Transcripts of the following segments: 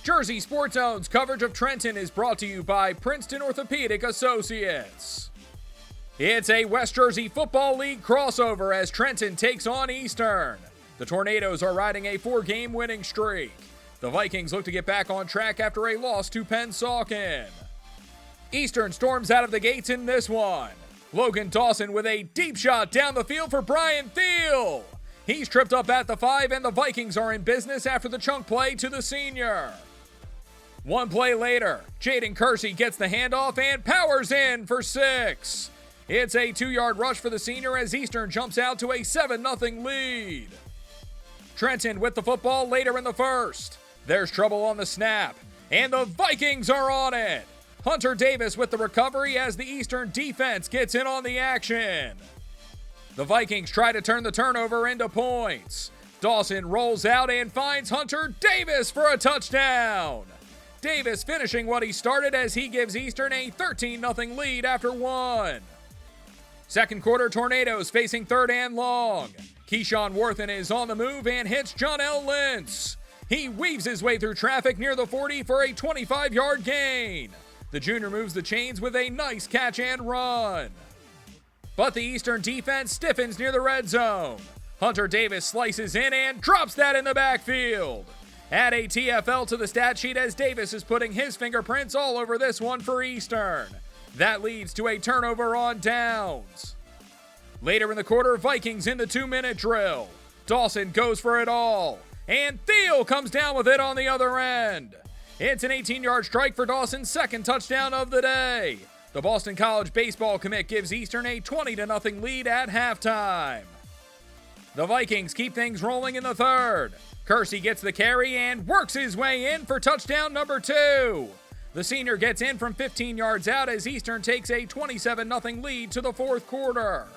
Jersey Sports Zone's coverage of Trenton is brought to you by Princeton Orthopedic Associates. It's a West Jersey Football League crossover as Trenton takes on Eastern. The Tornadoes are riding a 4-game winning streak. The Vikings look to get back on track after a loss to Pennsauken. Eastern storms out of the gates in this one. Logan Dawson with a deep shot down the field for Brian Thiel. He's tripped up at the 5, and the Vikings are in business after the chunk play to the senior. One play later, Jaden Kersey gets the handoff and powers in for 6. It's a 2-yard rush for the senior as Eastern jumps out to a 7-0 lead. Trenton with the football later in the first. There's trouble on the snap, and the Vikings are on it. Hunter Davis with the recovery as the Eastern defense gets in on the action. The Vikings try to turn the turnover into points. Dawson rolls out and finds Hunter Davis for a touchdown. Davis finishing what he started as he gives Eastern a 13-0 lead after 1. Second quarter, Tornadoes facing 3rd and long. Keyshawn Worthen is on the move and hits John L. Lentz. He weaves his way through traffic near the 40 for a 25-yard gain. The junior moves the chains with a nice catch and run. But the Eastern defense stiffens near the red zone. Hunter Davis slices in and drops that in the backfield. Add a TFL to the stat sheet as Davis is putting his fingerprints all over this one for Eastern. That leads to a turnover on downs. Later in the quarter, Vikings in the 2-minute drill. Dawson goes for it all, and Thiel comes down with it on the other end. It's an 18-yard strike for Dawson's second touchdown of the day. The Boston College baseball commit gives Eastern a 20-0 lead at halftime. The Vikings keep things rolling in the third. Kersey gets the carry and works his way in for touchdown number 2. The senior gets in from 15 yards out as Eastern takes a 27-0 lead to the fourth quarter.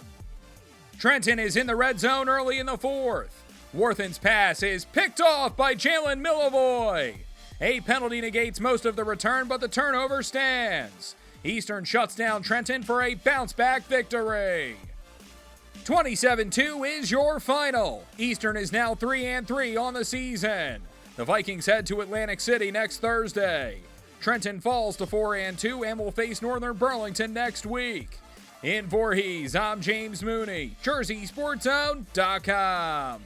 Trenton is in the red zone early in the fourth. Worthen's pass is picked off by Jalen Milavoy. A penalty negates most of the return, but the turnover stands. Eastern shuts down Trenton for a bounce-back victory. 27-2 is your final. Eastern is now 3-3 on the season. The Vikings head to Atlantic City next Thursday. Trenton falls to 4-2 and will face Northern Burlington next week. In Voorhees, I'm James Mooney, JerseySportsZone.com.